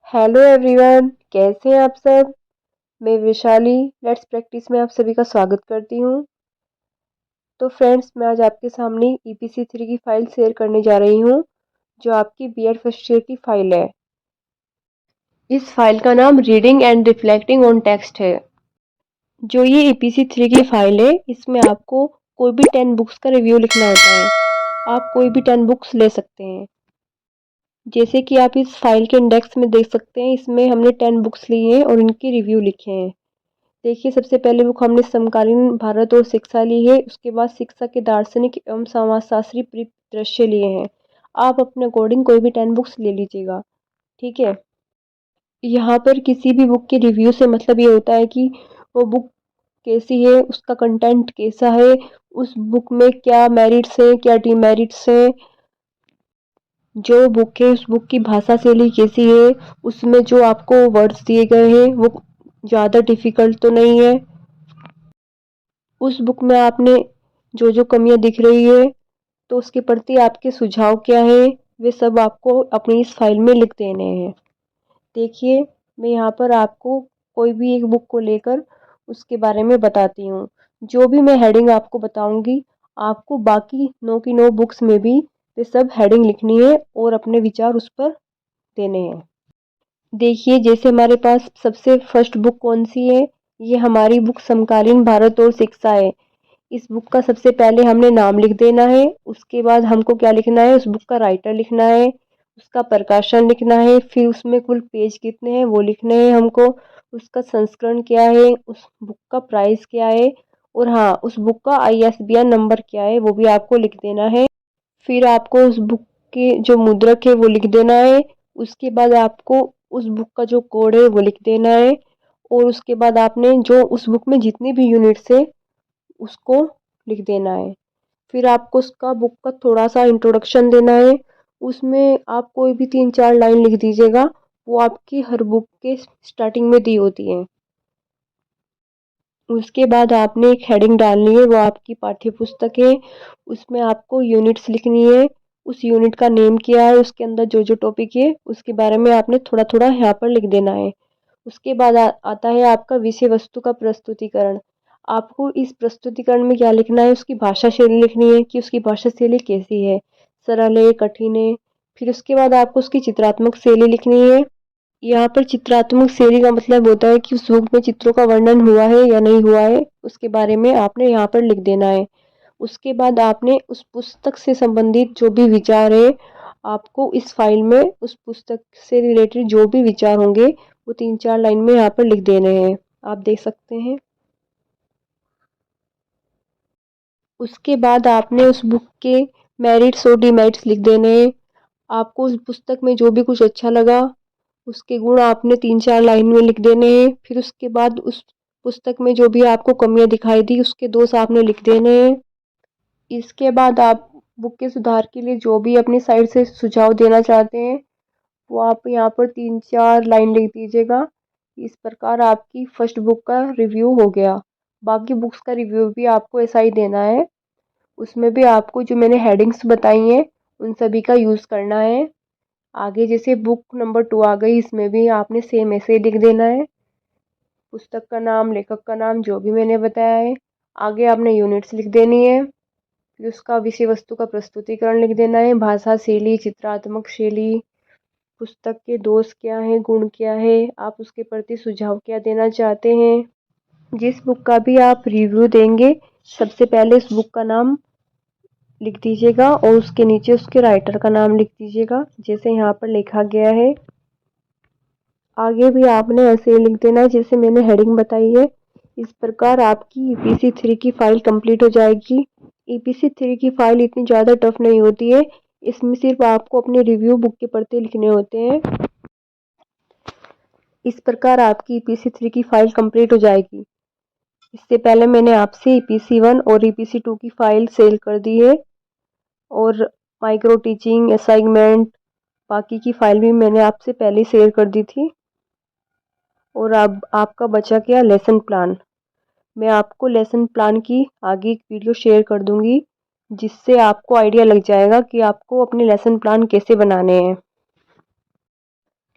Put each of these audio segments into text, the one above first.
Hello everyone, कैसे हैं आप सब। मैं वैशाली लेट्स प्रैक्टिस में आप सभी का स्वागत करती हूँ। तो फ्रेंड्स, मैं आज आपके सामने ईपीसी 3 की फाइल शेयर करने जा रही हूँ, जो आपकी बीएड फर्स्ट ईयर की फाइल है। इस फाइल का नाम reading and reflecting on text है। जो ये ईपीसी 3 की फाइल है, इसमें आपको कोई भी 10 बुक्स का रिव्यू लिखना होता है। आप कोई भी 10 बुक्स ले सकते हैं। जैसे कि आप इस फाइल के इंडेक्स में देख सकते हैं, इसमें हमने 10 बुक्स ली हैं और इनके रिव्यू लिखे हैं। देखिए, सबसे पहले बुक हमने समकालीन भारत और शिक्षा ली है। उसके बाद शिक्षा के दार्शनिक एवं समाजशास्त्री परिदृश्य लिए हैं। आप अपने अकॉर्डिंग कोई भी 10 बुक्स ले लीजिएगा, ठीक है। यहाँ पर किसी भी बुक के रिव्यू से मतलब ये होता है कि वो बुक कैसी है, उसका कंटेंट कैसा है, उस बुक में क्या मेरिट्स है, क्या डीमेरिट्स है, जो बुक है उस बुक की भाषा शैली कैसी है, उसमें जो आपको वर्ड्स दिए गए हैं वो ज़्यादा डिफिकल्ट तो नहीं है, उस बुक में आपने जो जो कमियां दिख रही है तो उसके प्रति आपके सुझाव क्या है, वे सब आपको अपनी इस फाइल में लिख देने हैं। देखिए, मैं यहाँ पर आपको कोई भी एक बुक को लेकर उसके बारे में बताती हूँ। जो भी मैं हेडिंग आपको बताऊंगी, आपको बाकी 9 की 9 बुक्स में भी वे सब हेडिंग लिखनी है और अपने विचार उस पर देने हैं। देखिए, जैसे हमारे पास सबसे फर्स्ट बुक कौन सी है, ये हमारी बुक समकालीन भारत और शिक्षा है। इस बुक का सबसे पहले हमने नाम लिख देना है। उसके बाद हमको क्या लिखना है, उस बुक का राइटर लिखना है, उसका प्रकाशन लिखना है, फिर उसमें कुल पेज कितने हैं वो लिखने हैं हमको, उसका संस्करण क्या है, उस बुक का प्राइस क्या है, और हाँ, उस बुक का आईएसबीआन नंबर क्या है वो भी आपको लिख देना है। फिर आपको उस बुक के जो मुद्रक है वो लिख देना है। उसके बाद आपको उस बुक का जो कोड है वो लिख देना है। और उसके बाद आपने जो उस बुक में जितनी भी यूनिट्स है उसको लिख देना है। फिर आपको उसका बुक का थोड़ा सा इंट्रोडक्शन देना है। उसमें आप कोई भी 3-4 लाइन लिख दीजिएगा, वो आपकी हर बुक के स्टार्टिंग में दी होती है। उसके बाद आपने एक हेडिंग डालनी है, वो आपकी पाठ्य पुस्तक है। उसमें आपको यूनिट्स लिखनी है, उस यूनिट का नेम क्या है, उसके अंदर जो जो टॉपिक है उसके बारे में आपने थोड़ा थोड़ा यहाँ पर लिख देना है। उसके बाद आता है आपका विषय वस्तु का प्रस्तुतिकरण। आपको इस प्रस्तुतिकरण में क्या लिखना है, उसकी भाषा शैली लिखनी है कि उसकी भाषा शैली कैसी है, सरल है, कठिन है। फिर उसके बाद आपको उसकी चित्रात्मक शैली लिखनी है। यहाँ पर चित्रात्मक शैली का मतलब होता है कि उस बुक में चित्रों का वर्णन हुआ है या नहीं हुआ है, उसके बारे में आपने यहाँ पर लिख देना है। उसके बाद आपने उस पुस्तक से संबंधित जो भी विचार है, आपको इस फाइल में उस पुस्तक से रिलेटेड जो भी विचार होंगे वो 3-4 लाइन में यहाँ पर लिख देने हैं। आप देख सकते हैं। उसके बाद आपने उस बुक के मेरिट्स और डिमेरिट्स लिख देने हैं। आपको उस पुस्तक में जो भी कुछ अच्छा लगा उसके गुण आपने 3-4 लाइन में लिख देने हैं। फिर उसके बाद उस पुस्तक में जो भी आपको कमियां दिखाई दी उसके दोष आपने लिख देने हैं। इसके बाद आप बुक के सुधार के लिए जो भी अपनी साइड से सुझाव देना चाहते हैं वो आप यहाँ पर 3-4 लाइन लिख दीजिएगा। इस प्रकार आपकी फर्स्ट बुक का रिव्यू हो गया। बाकी बुक्स का रिव्यू भी आपको ऐसा ही देना है। उसमें भी आपको जो मैंने हेडिंग्स बताई हैं उन सभी का यूज़ करना है। आगे जैसे बुक नंबर 2 आ गई, इसमें भी आपने सेम ऐसे ही लिख देना है, पुस्तक का नाम, लेखक का नाम, जो भी मैंने बताया है। आगे आपने यूनिट्स लिख देनी है, फिर उसका विषय वस्तु का प्रस्तुतिकरण लिख देना है, भाषा शैली, चित्रात्मक शैली, पुस्तक के दोष क्या है, गुण क्या है, आप उसके प्रति सुझाव क्या देना चाहते हैं। जिस बुक का भी आप रिव्यू देंगे, सबसे पहले उस बुक का नाम लिख दीजिएगा और उसके नीचे उसके राइटर का नाम लिख दीजिएगा, जैसे यहाँ पर लिखा गया है। आगे भी आपने ऐसे ही लिख देना है जैसे मैंने हेडिंग बताई है। इस प्रकार आपकी ईपीसी 3 की फाइल कंप्लीट हो जाएगी। ईपीसी 3 की फाइल इतनी ज़्यादा टफ नहीं होती है, इसमें सिर्फ आपको अपने रिव्यू बुक के प्रति लिखने होते हैं। इस प्रकार आपकी ईपीसी 3 की फाइल कंप्लीट हो जाएगी। इससे पहले मैंने आपसे ईपीसी 1 और ईपीसी 2 की फाइल सेल कर दी है, और माइक्रो टीचिंग, असाइनमेंट, बाकी की फाइल भी मैंने आपसे पहले शेयर कर दी थी। और अब आपका बचा क्या, लेसन प्लान। मैं आपको लेसन प्लान की आगे एक वीडियो शेयर कर दूंगी, जिससे आपको आइडिया लग जाएगा कि आपको अपने लेसन प्लान कैसे बनाने हैं।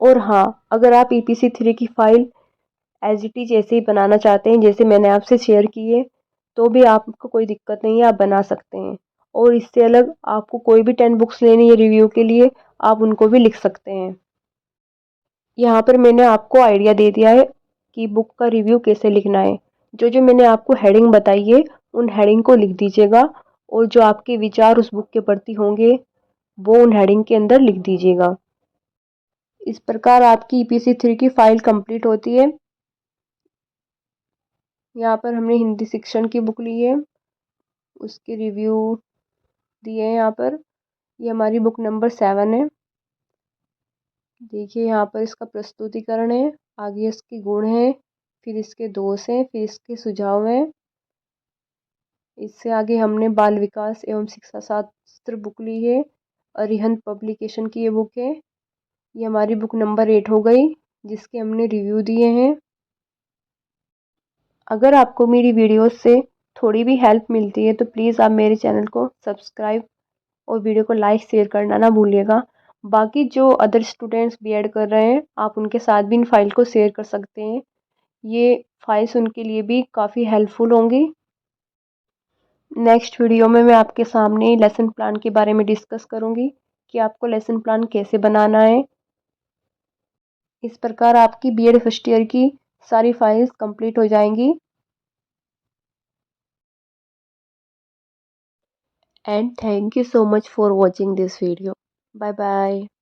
और हाँ, अगर आप EPC 3 की फ़ाइल एज़ इट इज़ ऐसे ही बनाना चाहते हैं जैसे मैंने आपसे शेयर की है, तो भी आपको कोई दिक्कत नहीं है, आप बना सकते हैं। और इससे अलग आपको कोई भी 10 बुक्स लेनी है रिव्यू के लिए, आप उनको भी लिख सकते हैं। यहाँ पर मैंने आपको आइडिया दे दिया है कि बुक का रिव्यू कैसे लिखना है। जो जो मैंने आपको हेडिंग बताई है, उन हेडिंग को लिख दीजिएगा और जो आपके विचार उस बुक के प्रति होंगे, वो उन हेडिंग के अंदर लिख दीजिएगा। इस प्रकार आपकी EPC 3 की फ़ाइल कंप्लीट होती है। यहाँ पर हमने हिंदी शिक्षण की बुक ली है, उसके रिव्यू दिए हैं यहाँ पर। ये हमारी बुक नंबर 7 है। देखिए यहाँ पर इसका प्रस्तुतिकरण है, आगे इसके गुण हैं, फिर इसके दोष हैं, फिर इसके सुझाव हैं। इससे आगे हमने बाल विकास एवं शिक्षा शास्त्र बुक ली है, अरिहंत पब्लिकेशन की ये बुक है। ये हमारी बुक नंबर 8 हो गई, जिसके हमने रिव्यू दिए हैं। अगर आपको मेरी वीडियोस से थोड़ी भी हेल्प मिलती है तो प्लीज़ आप मेरे चैनल को सब्सक्राइब और वीडियो को लाइक शेयर करना ना भूलिएगा। बाकी जो अदर स्टूडेंट्स बीएड कर रहे हैं, आप उनके साथ भी इन फाइल को शेयर कर सकते हैं। ये फाइल्स उनके लिए भी काफ़ी हेल्पफुल होंगी। नेक्स्ट वीडियो में मैं आपके सामने लेसन प्लान के बारे में डिस्कस करूँगी कि आपको लेसन प्लान कैसे बनाना है। इस प्रकार आपकी बीएड फर्स्ट ईयर की सारी फाइल्स कंप्लीट हो जाएंगी। And thank you so much for watching this video. Bye bye.